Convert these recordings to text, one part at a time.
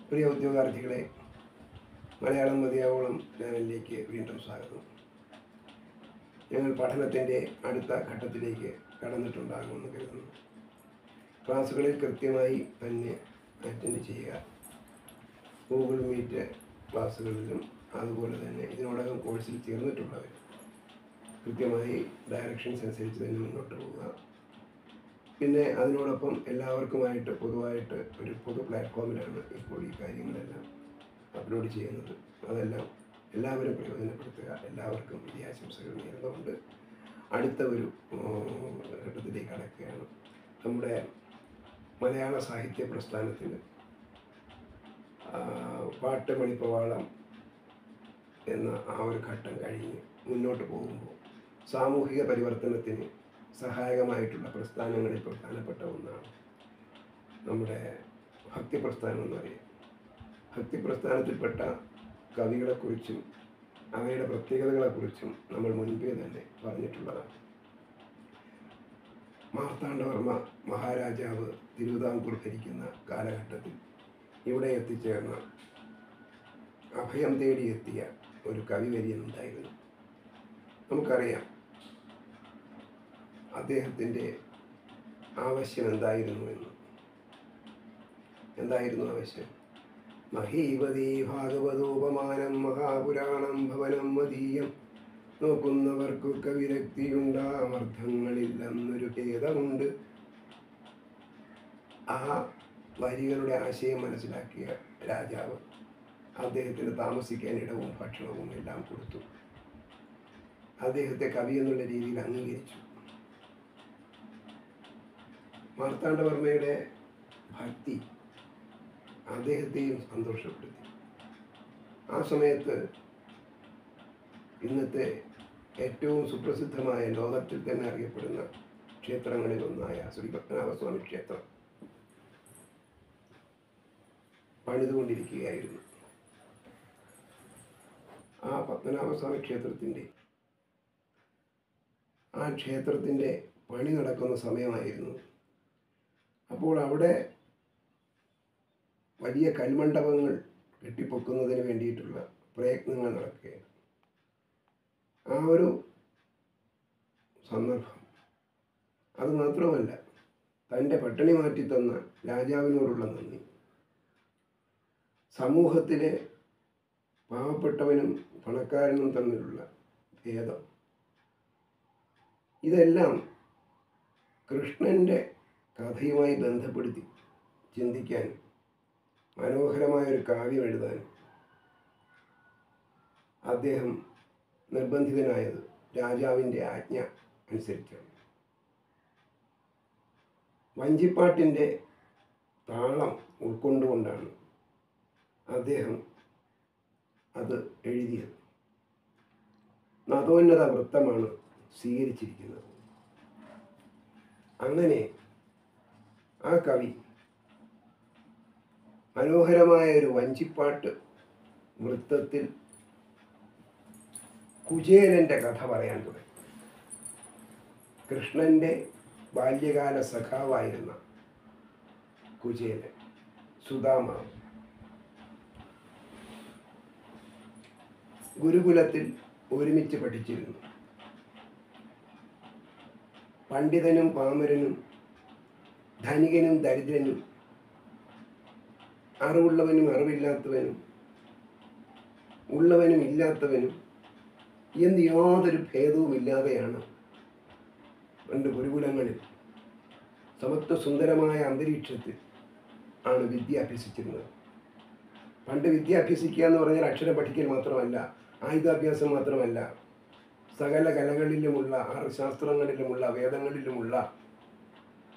പ്രിയ ഉദ്യോഗാർത്ഥികളെ, മലയാളം മതിയാവോളം ചാനലിലേക്ക് വീണ്ടും സ്വാഗതം. ഞങ്ങൾ പഠനത്തിൻ്റെ അടുത്ത ഘട്ടത്തിലേക്ക് കടന്നിട്ടുണ്ടാകുമെന്ന് കരുതുന്നു. ക്ലാസ്സുകളിൽ കൃത്യമായി തന്നെ അറ്റൻഡ് ചെയ്യുക. ഗൂഗിൾ മീറ്റ് ക്ലാസ്സുകളിലും അതുപോലെ തന്നെ ഇതിനോടകം കോഴ്സിൽ ചേർന്നിട്ടുള്ളവർ കൃത്യമായി ഡയറക്ഷൻസ് അനുസരിച്ച് തന്നെ മുന്നോട്ട് പോവുക. പിന്നെ അതിനോടൊപ്പം എല്ലാവർക്കുമായിട്ട് പൊതുവായിട്ട് ഒരു പൊതു പ്ലാറ്റ്ഫോമിലാണ് ഇപ്പോൾ ഈ കാര്യങ്ങളെല്ലാം അപ്ലോഡ് ചെയ്യുന്നത്. അതെല്ലാം എല്ലാവരും പ്രയോജനപ്പെടുത്തുക. എല്ലാവർക്കും വിജയാശംസകൾ നേർന്നുകൊണ്ട് അടുത്ത ഒരു ഘട്ടത്തിലേക്ക് കടക്കുകയാണ്. നമ്മുടെ മലയാള സാഹിത്യ പ്രസ്ഥാനത്തിന് പാട്ട് മണിപ്രവാളം എന്ന ആ ഒരു ഘട്ടം കഴിഞ്ഞ് മുന്നോട്ട് പോകുമ്പോൾ സാമൂഹിക പരിവർത്തനത്തിന് സഹായകമായിട്ടുള്ള പ്രസ്ഥാനങ്ങളിൽ പ്രധാനപ്പെട്ട ഒന്നാണ് നമ്മുടെ ഭക്തി പ്രസ്ഥാനം എന്ന് പറയുക. ഭക്തി പ്രസ്ഥാനത്തിൽപ്പെട്ട കവികളെക്കുറിച്ചും അവയുടെ പ്രത്യേകതകളെക്കുറിച്ചും നമ്മൾ മുൻപേ തന്നെ പറഞ്ഞിട്ടുള്ളതാണ്. മാർത്താണ്ഡവർമ്മ മഹാരാജാവ് തിരുവിതാംകൂർ ഭരിക്കുന്ന കാലഘട്ടത്തിൽ ഇവിടെ എത്തിച്ചേർന്ന അഭയം തേടിയെത്തിയ ഒരു കവിവര്യനുണ്ടായിരുന്നു. നമുക്കറിയാം അദ്ദേഹത്തിൻ്റെ ആവശ്യം എന്തായിരുന്നു ആവശ്യം? മഹീപതി ഭാഗവതോപമാനം മഹാപുരാണം ഭവനം മദീയം നോക്കുന്നവർക്കൊക്കെ വിരക്തിയുണ്ടാമർത്ഥങ്ങളില്ലെന്നൊരു ഭേദമുണ്ട്. ആ വരികളുടെ ആശയം മനസ്സിലാക്കിയ രാജാവ് അദ്ദേഹത്തിന് താമസിക്കാൻ ഇടവും ഭക്ഷണവും എല്ലാം കൊടുത്തു. അദ്ദേഹത്തെ കവി എന്നുള്ള രീതിയിൽ അംഗീകരിച്ചു. മാർത്താണ്ഡവർമ്മയുടെ ഭക്തി അദ്ദേഹത്തെയും സന്തോഷപ്പെടുത്തി. ആ സമയത്ത് ഇന്നത്തെ ഏറ്റവും സുപ്രസിദ്ധമായ ലോകത്തിൽ തന്നെ അറിയപ്പെടുന്ന ക്ഷേത്രങ്ങളിലൊന്നായ ശ്രീ പത്മനാഭസ്വാമി ക്ഷേത്രം പണിതുകൊണ്ടിരിക്കുകയായിരുന്നു. ആ പത്മനാഭസ്വാമി ക്ഷേത്രത്തിൻ്റെ പണി നടക്കുന്ന സമയമായിരുന്നു. അപ്പോൾ അവിടെ വലിയ കൽമണ്ഡപങ്ങൾ കെട്ടിപ്പൊക്കുന്നതിന് വേണ്ടിയിട്ടുള്ള പ്രയത്നങ്ങൾ നടക്കുകയാണ്. ആ ഒരു സന്ദർഭം, അതുമാത്രമല്ല, തൻ്റെ പട്ടിണി മാറ്റിത്തന്ന രാജാവിനോടുള്ള നന്ദി, സമൂഹത്തിലെ പാവപ്പെട്ടവനും പണക്കാരനും തമ്മിലുള്ള ഭേദം, ഇതെല്ലാം കൃഷ്ണൻ്റെ കഥയുമായി ബന്ധപ്പെടുത്തി ചിന്തിക്കാൻ മനോഹരമായൊരു കാവ്യം എഴുതാൻ അദ്ദേഹം നിർബന്ധിതനായത് രാജാവിൻ്റെ ആജ്ഞ അനുസരിച്ചാണ്. വഞ്ചിപ്പാട്ടിൻ്റെ താളം ഉൾക്കൊണ്ടുകൊണ്ടാണ് അദ്ദേഹം അത് എഴുതിയത്. നദോന്നത വൃത്തമാണ് സ്വീകരിച്ചിരിക്കുന്നത്. അങ്ങനെ ആ കവി മനോഹരമായ ഒരു വഞ്ചിപ്പാട്ട് വൃത്തത്തിൽ കുചേലൻ്റെ കഥ പറയാൻ തുടങ്ങി. കൃഷ്ണൻ്റെ ബാല്യകാല സഖാവായിരുന്ന കുചേലൻ, സുദാമാവ്, ഗുരുകുലത്തിൽ ഒരുമിച്ച് പഠിച്ചിരുന്നു. പണ്ഡിതനും പാമരനും, ധനികനും ദരിദ്രനും, അറിവുള്ളവനും അറിവില്ലാത്തവനും, ഉള്ളവനും ഇല്ലാത്തവനും എന്ത് യാതൊരു ഭേദവുമില്ലാതെയാണ് പണ്ട് ഗുരുകുലങ്ങളിൽ സമത്വ സുന്ദരമായ അന്തരീക്ഷത്തിൽ ആണ് വിദ്യ അഭ്യസിച്ചിരുന്നത്. പണ്ട് വിദ്യ അഭ്യസിക്കുക എന്ന് പറഞ്ഞാൽ അക്ഷരം പഠിക്കൽ മാത്രമല്ല, ആയുധാഭ്യാസം മാത്രമല്ല, സകല കലകളിലുമുള്ള, 6 ശാസ്ത്രങ്ങളിലുമുള്ള, വേദങ്ങളിലുമുള്ള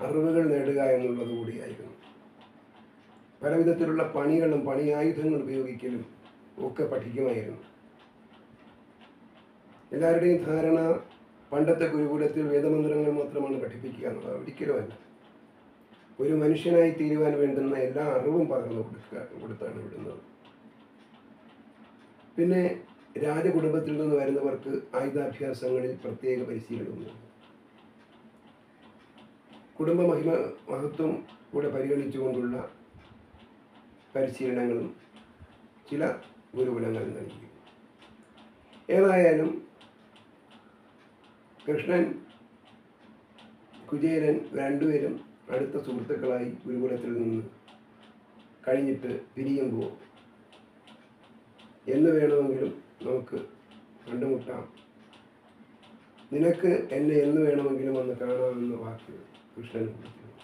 അറിവുകൾ നേടുക എന്നുള്ളത് കൂടിയായിരുന്നു. പലവിധത്തിലുള്ള പണികളും പണിയായുധങ്ങൾ ഉപയോഗിക്കലും ഒക്കെ പഠിക്കുമായിരുന്നു. എല്ലാവരുടെയും ധാരണ പണ്ടത്തെ ഗുരുകുലത്തിൽ വേദമന്ത്രങ്ങൾ മാത്രമാണ് പഠിപ്പിക്കുക എന്നുള്ളത്. ഒരിക്കലുമല്ല. ഒരു മനുഷ്യനായി തീരുവാൻ വേണ്ടുന്ന എല്ലാ അറിവും പകർന്നു കൊടുത്താണ് വിടുന്നത്. പിന്നെ രാജകുടുംബത്തിൽ നിന്ന് വരുന്നവർക്ക് ആയുധാഭ്യാസങ്ങളിൽ പ്രത്യേക പരിശീലനമൊന്നും. കുടുംബ മഹത്വം കൂടെ പരിഗണിച്ചുകൊണ്ടുള്ള പരിശീലനങ്ങളും ചില ഗുരുകുലങ്ങൾ നൽകി. ഏതായാലും കൃഷ്ണൻ, കുചേലൻ രണ്ടുപേരും അടുത്ത സുഹൃത്തുക്കളായി ഗുരുകുലത്തിൽ നിന്ന് കഴിഞ്ഞിട്ട് പിരിയുമ്പോൾ എന്ന് വേണമെങ്കിലും നമുക്ക് കണ്ടുമുട്ടാം, നിനക്ക് എന്നെ എന്ന് വേണമെങ്കിലും വന്ന് കാണാമെന്ന വാക്ക് കൃഷ്ണൻ കൊടുക്കുന്നു.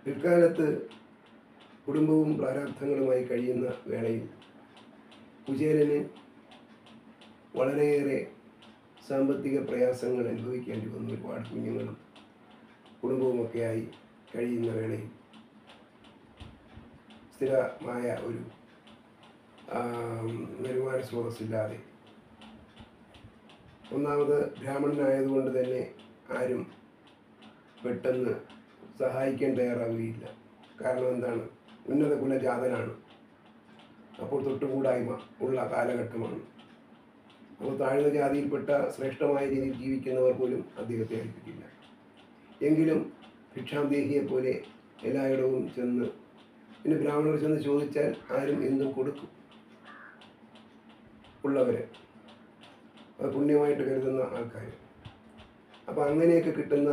പിൽക്കാലത്ത് കുടുംബവും പ്രാരാബ്ധങ്ങളുമായി കഴിയുന്ന വേളയിൽ കുചേലന് വളരെയേറെ സാമ്പത്തിക പ്രയാസങ്ങൾ അനുഭവിക്കേണ്ടി വന്നു. ഒരുപാട് കുഞ്ഞുങ്ങളും കുടുംബവുമൊക്കെയായി കഴിയുന്ന വേളയിൽ സ്ഥിരമായ ഒരു വരുമാന സ്രോതസ്സില്ലാതെ, ഒന്നാമത് ബ്രാഹ്മണനായതുകൊണ്ട് തന്നെ ആരും പെട്ടെന്ന് സഹായിക്കാൻ തയ്യാറാവുകയില്ല. കാരണം എന്താണ്? ഉന്നത കുലജാതനാണ്. അപ്പോൾ തൊട്ടുകൂടായ്മ ഉള്ള കാലഘട്ടമാണ്. അപ്പോൾ താഴ്ന്ന ജാതിയിൽപ്പെട്ട ശ്രേഷ്ഠമായ രീതിയിൽ ജീവിക്കുന്നവർ പോലും അദ്ദേഹത്തെ അടുപ്പിക്കില്ല. എങ്കിലും ഭിക്ഷാന്തേഹിയെ പോലെ എല്ലായിടവും ചെന്ന്, പിന്നെ ബ്രാഹ്മണർ ചെന്ന് ചോദിച്ചാൽ ആരും എന്തും കൊടുക്കും. ഉള്ളവരെ അത് പുണ്യമായിട്ട് കരുതുന്ന ആൾക്കാർ. അപ്പം അങ്ങനെയൊക്കെ കിട്ടുന്ന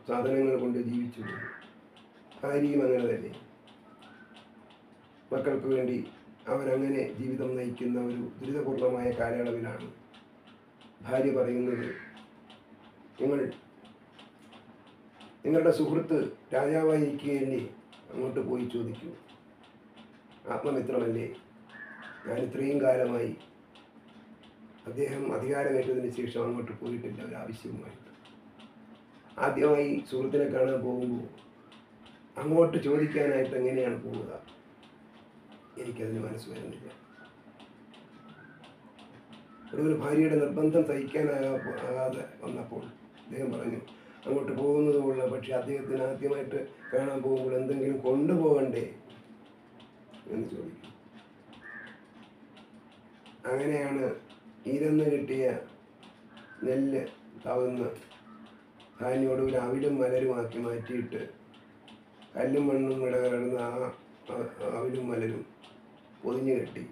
സാധനങ്ങൾ കൊണ്ട് ജീവിച്ചു പോകും. ഭാര്യയും അങ്ങനെ തന്നെ. മക്കൾക്ക് വേണ്ടി അവരങ്ങനെ ജീവിതം നയിക്കുന്ന ഒരു ദുരിതപൂർണമായ കാലയളവിലാണ് ഭാര്യ പറയുന്നത്, നിങ്ങളുടെ സുഹൃത്ത് രാജാവായിരിക്കുകയല്ലേ, അങ്ങോട്ട് പോയി ചോദിക്കൂ. ആത്മമിത്രമല്ലേ, ഞാൻ ഇത്രയും കാലമായി അദ്ദേഹം അധികാരമേറ്റതിന് ശേഷം അങ്ങോട്ട് പോയിട്ടില്ല ഒരാവശ്യവുമായിട്ട്. ആദ്യമായി സുഹൃത്തിനെ കാണാൻ പോകുമ്പോൾ അങ്ങോട്ട് ചോദിക്കാനായിട്ട് എങ്ങനെയാണ് പോവുക? എനിക്കതിന് മനസ്സ് വരുന്നില്ല. ഒടുവിൽ ഭാര്യയുടെ നിർബന്ധം സഹിക്കാനാകാതെ വന്നപ്പോൾ അദ്ദേഹം പറഞ്ഞു, അങ്ങോട്ട് പോകുന്നതുമുള്ള, പക്ഷെ അദ്ദേഹത്തിന് ആദ്യമായിട്ട് കാണാൻ പോകുമ്പോൾ എന്തെങ്കിലും കൊണ്ടുപോകണ്ടേ എന്ന് ചോദിക്കും. അങ്ങനെയാണ് ഇരന്ന് കിട്ടിയ നെല്ല് തവന്ന് ധാന്യോടുകൂടി അവിലും മലരുമാക്കി മാറ്റിയിട്ട് കല്ലും മണ്ണും ഇടകലർന്ന ആ അവിലും മലരും പൊതിഞ്ഞു കെട്ടി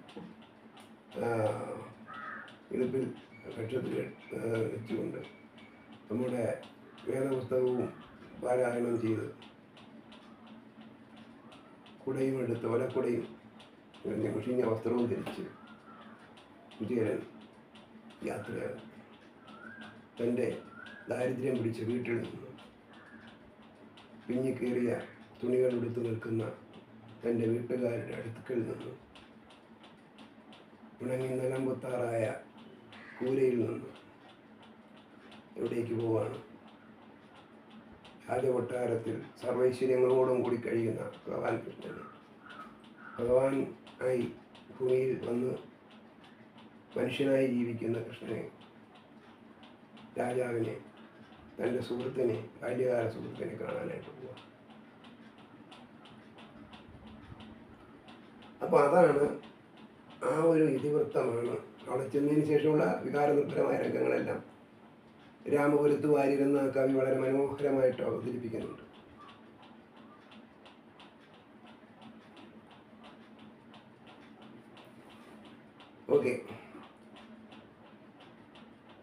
ഇടുപ്പിൽ കക്ഷത്തിൽ വെച്ചുകൊണ്ട് നമ്മുടെ വേദപുസ്തകവും പാരായണം ചെയ്ത് കുടയും എടുത്ത്, ഒലക്കുടയും മുഷിഞ്ഞ വസ്ത്രവും ധരിച്ച് കുചേലൻ യാത്രയാണ്. തൻ്റെ ദാരിദ്ര്യം പിടിച്ച വീട്ടിൽ നിന്ന്, പിഞ്ഞിക്കേറിയ തുണികൾ എടുത്തു നിൽക്കുന്ന തൻ്റെ വീട്ടുകാരുടെ അടുക്കൽ നിന്ന്, ഉണങ്ങി നിലം പൊത്താറായ കൂരയിൽ നിന്ന് എവിടേക്ക് പോവാണ്? രാജകൊട്ടാരത്തിൽ സർവൈശ്വര്യങ്ങളോടും കൂടി കഴിയുന്ന ഭഗവാൻ കൃഷ്ണനെ, ഭഗവാൻ ആയി ഭൂമിയിൽ വന്ന് മനുഷ്യനായി ജീവിക്കുന്ന കൃഷ്ണനെ, രാജാവിനെ, തൻ്റെ സുഹൃത്തിനെ, ബാല്യകാല സുഹൃത്തിനെ കാണാനായിട്ട് പോവുക. അപ്പോൾ അതാണ് ആ ഒരു ഇതിവൃത്തമാണ്. അവിടെ ചെന്നതിന് ശേഷമുള്ള വികാരനിർഭരമായ രംഗങ്ങളെല്ലാം രാമപുരത്ത് വാര്യരെന്ന കവി വളരെ മനോഹരമായിട്ട് അവതരിപ്പിക്കുന്നുണ്ട്. ഓക്കെ.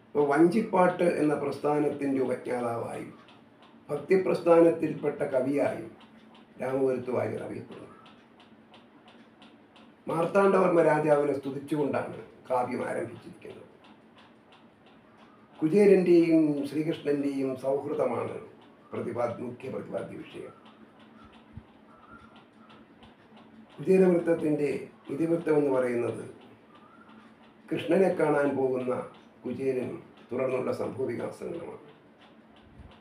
അപ്പോൾ വഞ്ചിപ്പാട്ട് എന്ന പ്രസ്ഥാനത്തിൻ്റെ ഉപജ്ഞാതാവായും ഭക്തിപ്രസ്ഥാനത്തിൽപ്പെട്ട കവിയായും രാമപുരത്ത് വാര്യർ അറിയപ്പെടുന്നു. മാർത്താണ്ഡവർമ്മ രാജാവിനെ സ്തുതിച്ചുകൊണ്ടാണ് കാവ്യം ആരംഭിച്ചിരിക്കുന്നത്. കുചേലൻ്റെയും ശ്രീകൃഷ്ണൻ്റെയും സൗഹൃദമാണ് മുഖ്യ പ്രതിപാദ്യ വിഷയം. കുചേലവൃത്തത്തിൻ്റെ ഇതിവൃത്തം എന്ന് പറയുന്നത് കൃഷ്ണനെ കാണാൻ പോകുന്ന കുചേലനും തുടർന്നുള്ള സംഭവവികാസങ്ങളുമാണ്.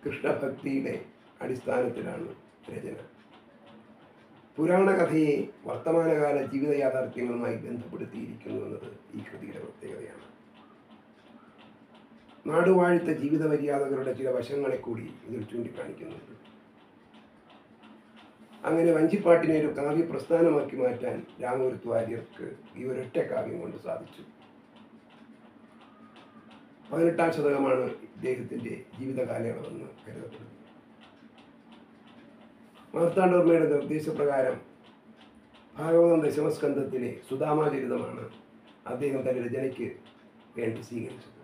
കൃഷ്ണഭക്തിയുടെ അടിസ്ഥാനത്തിലാണ് രചന. പുരാണകഥയെ വർത്തമാനകാല ജീവിത യാഥാർത്ഥ്യങ്ങളുമായി ബന്ധപ്പെടുത്തിയിരിക്കുന്നു എന്നത് ഈ കൃതിയുടെ പ്രത്യേകതയാണ്. നാടുവാഴ്ത്ത ജീവിത മര്യാദകളുടെ ചില വശങ്ങളെ കൂടി ഇതിൽ ചൂണ്ടിക്കാണിക്കുന്നുണ്ട്. അങ്ങനെ വഞ്ചിപ്പാട്ടിനെ ഒരു കാവ്യ പ്രസ്ഥാനമാക്കി മാറ്റാൻ രാമപുരത്ത് വാര്യർക്ക് ഈ ഒരൊറ്റ കാവ്യം കൊണ്ട് സാധിച്ചു. 18-ാം ശതകമാണ് ഇദ്ദേഹത്തിൻ്റെ ജീവിത കാലയളവെന്ന് കരുതപ്പെടുന്നു. മാർത്താണ്ഡവർമ്മയുടെ നിർദ്ദേശപ്രകാരം ഭാഗവതം ദശമസ്കന്ധത്തിലെ സുധാമാചരിതമാണ് അദ്ദേഹം തൻ്റെ രചനയ്ക്ക് വേണ്ടി സ്വീകരിച്ചത്.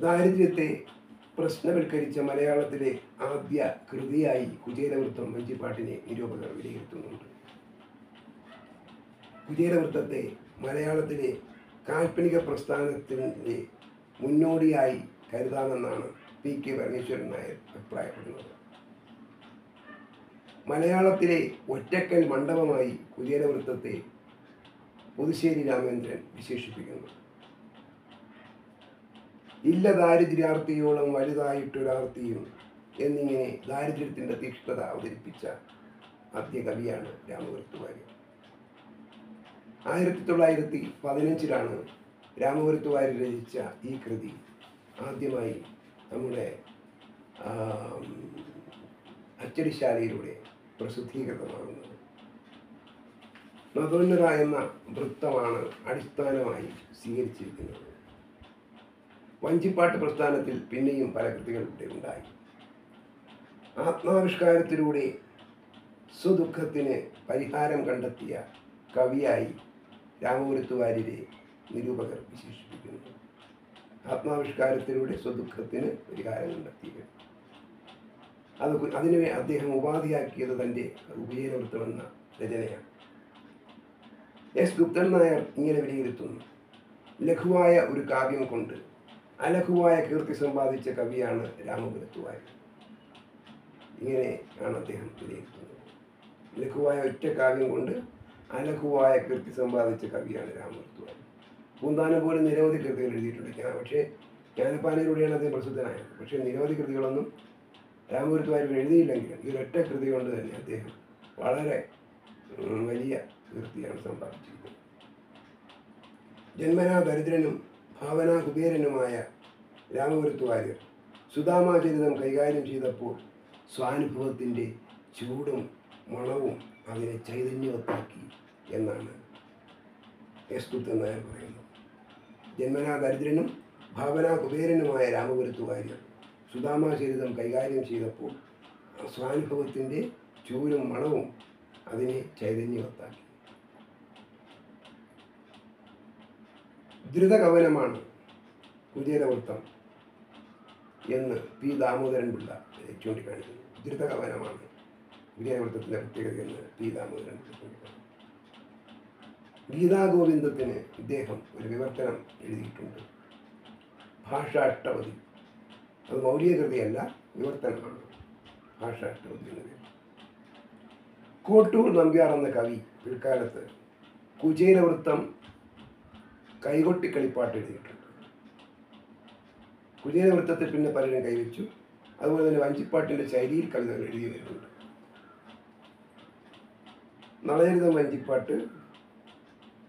ദാരിദ്ര്യത്തെ പ്രശ്നവൽക്കരിച്ച മലയാളത്തിലെ ആദ്യ കൃതിയായി കുചേലവൃത്തം വഞ്ചിപ്പാട്ടിനെ നിരൂപകർ വിലയിരുത്തുന്നുണ്ട്. കുചേലവൃത്തത്തെ മലയാളത്തിലെ കാൽപ്പനിക പ്രസ്ഥാനത്തിൻ്റെ മുന്നോടിയായി കരുതാമെന്നാണ് PK പരമേശ്വരൻ നായർ അഭിപ്രായപ്പെടുന്നത്. മലയാളത്തിലെ ഒറ്റക്കൽ മണ്ഡപമായി കുചേലവൃത്തത്തെ പുതുശ്ശേരി രാമേന്ദ്രൻ വിശേഷിപ്പിക്കുന്നു. ഇല്ല ദാരിദ്ര്യാർത്തിയോളം വലുതായിട്ടൊരാർത്തിയും എന്നിങ്ങനെ ദാരിദ്ര്യത്തിൻ്റെ തീക്ഷ്ണത അവതരിപ്പിച്ച ആദ്യ കവിയാണ് രാമപുരത്ത് വാര്യർ. 1915 രാമപുരത്ത് വാര്യർ രചിച്ച ഈ കൃതി ആദ്യമായി നമ്മുടെ അച്ചടിശാലയിലൂടെ പ്രസിദ്ധീകൃതമാകുന്നത്. നദോന്നത എന്ന വൃത്തമാണ് അടിസ്ഥാനമായി സ്വീകരിച്ചിരിക്കുന്നത്. വഞ്ചിപ്പാട്ട് പ്രസ്ഥാനത്തിൽ പിന്നെയും പല കൃതികൾ ഇവിടെ ഉണ്ടായി. ആത്മാവിഷ്കാരത്തിലൂടെ സ്വദുഃഖത്തിന് പരിഹാരം കണ്ടെത്തിയ കവിയായി രാമപുരത്ത് വാര്യരെ നിരൂപകർ വിശേഷിപ്പിക്കുന്നു. ആത്മാവിഷ്കാരത്തിലൂടെ സ്വദുഃഖത്തിന് പരിഹാരം കണ്ടെത്തിയത് അതിനെ അദ്ദേഹം ഉപാധിയാക്കിയത് തൻ്റെ കുചേലവൃത്തമെന്ന രചനയാണ്. S. ഗുപ്തൻ നായർ ഇങ്ങനെ വിലയിരുത്തുന്നു: ലഘുവായ ഒരു കാവ്യം കൊണ്ട് അലഘുവായ കീർത്തി സമ്പാദിച്ച കവിയാണ് രാമപുരത്ത് വാര്യർ. ഇങ്ങനെയാണ് അദ്ദേഹം വിലയിരുത്തുന്നത്. ലഘുവായ ഒറ്റ കാവ്യം കൊണ്ട് അലഘുവായ കീർത്തി സമ്പാദിച്ച കവിയാണ് രാമപുരത്ത് വാര്യർ. പൂന്താനം പോലെ നിരവധി കൃതികൾ എഴുതിയിട്ടുണ്ട്. പക്ഷേ ജ്ഞാനപ്പാനയിലൂടെയാണ് അദ്ദേഹം പ്രസിദ്ധനായത്. പക്ഷേ നിരവധി കൃതികളൊന്നും രാമപുരത്ത് വാര്യർ എഴുതിയില്ലെങ്കിലും ഈ ഒരൊറ്റ കൃതി കൊണ്ട് തന്നെ അദ്ദേഹം വളരെ വലിയ കീർത്തിയാണ് സമ്പാദിച്ചിരിക്കുന്നത്. ജന്മനാ ദരിദ്രനും ഭാവനാ കുബേരനുമായ രാമപുരത്ത് വാര്യർ സുധാമാചരിതം കൈകാര്യം ചെയ്തപ്പോൾ സ്വാനുഭവത്തിൻ്റെ ചൂടും മണവും അതിനെ ചൈതന്യവത്താക്കി എന്നാണ് S. ഗുപ്തൻ നായർ പറയുന്നത്. ജന്മനാ ദരിദ്രനും ഭാവനാ കുബേരനുമായ രാമപുരത്ത് വാര്യർ സുധാമാചരിതം കൈകാര്യം ചെയ്തപ്പോൾ സ്വാനുഭവത്തിൻ്റെ ചൂരും മണവും അതിനെ ചൈതന്യവത്താക്കി. ദ്രുതകവനമാണ് കുചേലവൃത്തം എന്ന് P. ദാമോദരൻ പിള്ള ചൂണ്ടിക്കാണിക്കുന്നു. ദ്രുതകവനമാണ് കുചേലവൃത്തത്തിൻ്റെ പ്രത്യേകത എന്ന് P. ദാമോദരൻ പിള്ള ചൂണ്ടിക്കാണിക്കുന്നു. ഗീതാഗോവിന്ദത്തിന് ഇദ്ദേഹം ഒരു വിവർത്തനം എഴുതിയിട്ടുണ്ട്. ഭാഷാഷ്ടപതി. അത് മൗലിക കൃതിയല്ല, വിവർത്തനമാണ്. ഭാഷാഷ്ടപതി എന്ന പേര്. കോട്ടൂർ നമ്പ്യാർ എന്ന കവി പിൽക്കാലത്ത് കുചേലവൃത്തം കൈകൊട്ടി കളിപ്പാട്ട് എഴുതിയിട്ടുണ്ട്. കുചേലവൃത്തത്തിൽ പിന്നെ പലരും കൈവച്ചു. അതുപോലെ തന്നെ വഞ്ചിപ്പാട്ടിൻ്റെ ശൈലിയിൽ കവിതകൾ എഴുതി വരുന്നുണ്ട്. നളചരിതം വഞ്ചിപ്പാട്ട്,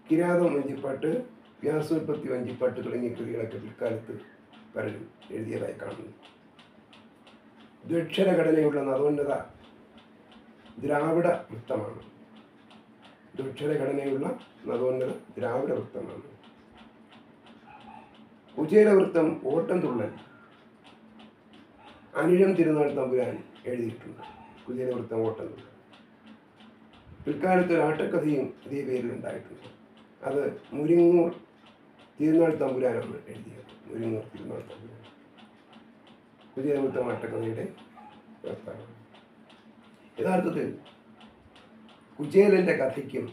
കിരാതം വഞ്ചിപ്പാട്ട്, വ്യാസോൽപ്പത്തി വഞ്ചിപ്പാട്ട് തുടങ്ങിയ കൃതികളൊക്കെ പിൽക്കാലത്ത് പലരും എഴുതിയതായി കാണുന്നു. ദ്വക്ഷരഘടനയുള്ള നദോന്നത ദ്രാവിഡ വൃത്തമാണ്. ദ്വക്ഷരഘടനയുള്ള നദോന്നത ദ്രാവിഡ വൃത്തമാണ്. കുചേലവൃത്തം ഓട്ടം തുള്ളൽ അനിഴം തിരുനാൾ തമ്പുരാൻ എഴുതിയിട്ടുണ്ട്. കുചേലവൃത്തം ഓട്ടം തുള്ളൽ. പിൽക്കാലത്ത് ഒരു ആട്ടക്കഥയും ഇതേ പേരിൽ ഉണ്ടായിട്ടുണ്ട്. അത് മുരിങ്ങൂർ തിരുനാൾ തമ്പുരാനാണ് എഴുതിയത്. മുരിങ്ങൂർ തിരുനാൾ തമ്പുരാൻ കുചേലവൃത്തം ആട്ടക്കഥയുടെ കർത്താവാണ്. യഥാർത്ഥത്തിൽ കുചേലൻ്റെ കഥയ്ക്കും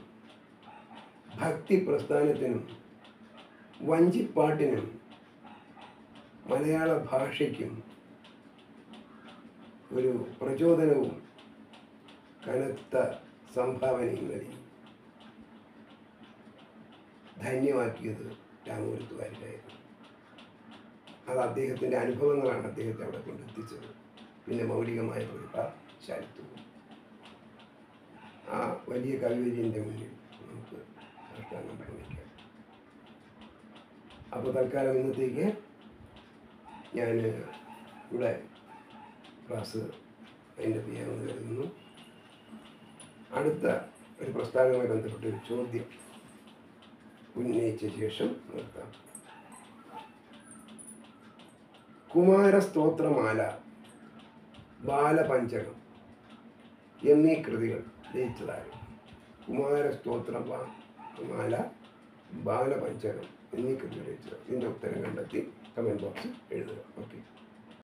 ഭക്തി പ്രസ്ഥാനത്തിനും വഞ്ചിപ്പാട്ടിനും മലയാള ഭാഷയ്ക്കും ഒരു പ്രചോദനവും കനത്ത സംഭാവനയും നൽകി. ധന്യമാക്കിയത് രാമപുരത്ത് വാര്യരായിരുന്നു. അത് അദ്ദേഹത്തിൻ്റെ അനുഭവങ്ങളാണ് അദ്ദേഹത്തെ അവിടെ കൊണ്ടെത്തിച്ചത്. പിന്നെ മൗലികമായ പ്രതിഭാശാലിത്വവും. ആ വലിയ കവിവര്യൻ്റെ മുന്നിൽ നമുക്ക് സാഷ്ടാംഗം പ്രണമിക്കാം. അപ്പോൾ തൽക്കാലം ഇന്നത്തേക്ക് ഞാൻ ഇവിടെ ക്ലാസ് അതിൻ്റെ ചെയ്യാമെന്ന് കരുതുന്നു. അടുത്ത ഒരു പ്രസ്ഥാനവുമായി ബന്ധപ്പെട്ടൊരു ചോദ്യം ഉന്നയിച്ച ശേഷം നിർത്താം. കുമാരസ്തോത്രമാല ബാലപഞ്ചകം എന്നീ കൃതികൾ രചിച്ചതായിരുന്നു. കുമാരസ്തോത്രം, മാല, ബാലപഞ്ചകം എന്നീ കൃതികൾ രചിച്ചത്. ഇതിൻ്റെ ഉത്തരം കണ്ടെത്തി കമൻറ്റ് ബോക്സിൽ എഴുതുക. ഓക്കെ.